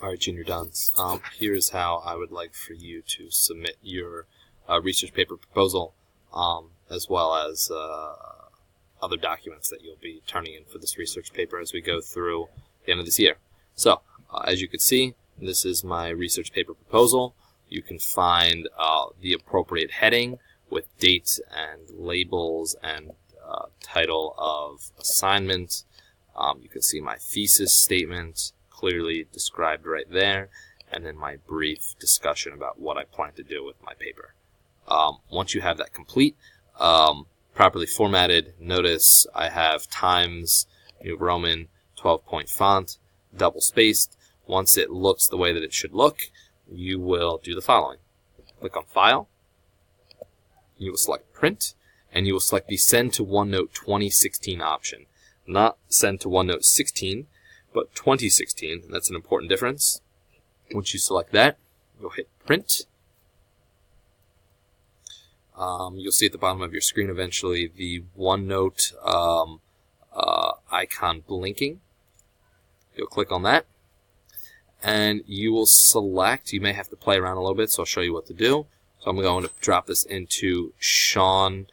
Alright, Junior Duns, here's how I would like for you to submit your research paper proposal, as well as other documents that you'll be turning in for this research paper as we go through the end of this year. So, as you can see, this is my research paper proposal. You can find the appropriate heading with dates and labels and title of assignment. You can see my thesis statement clearly described right there, and then my brief discussion about what I plan to do with my paper. Once you have that complete, properly formatted, notice I have Times New Roman 12-point font, double spaced. Once it looks the way that it should look, you will do the following. Click on File, you will select Print, and you will select the Send to OneNote 2016 option. Not Send to OneNote 16, but 2016. That's an important difference. Once you select that, you'll hit Print. You'll see at the bottom of your screen eventually the OneNote icon blinking. You'll click on that, and you will select. You may have to play around a little bit, so I'll show you what to do. So I'm going to drop this into Sean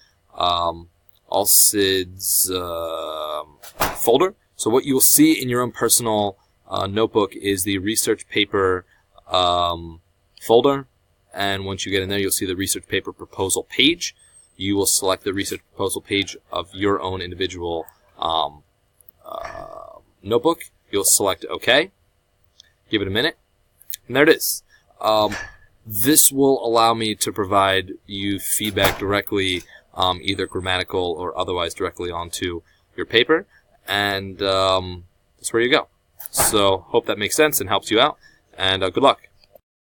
Alcid's folder. So what you will see in your own personal notebook is the research paper folder, and once you get in there, you'll see the research paper proposal page. You will select the research proposal page of your own individual notebook. You'll select OK. Give it a minute, and there it is. This will allow me to provide you feedback directly, either grammatical or otherwise directly onto your paper, and that's where you go. So hope that makes sense and helps you out, and good luck.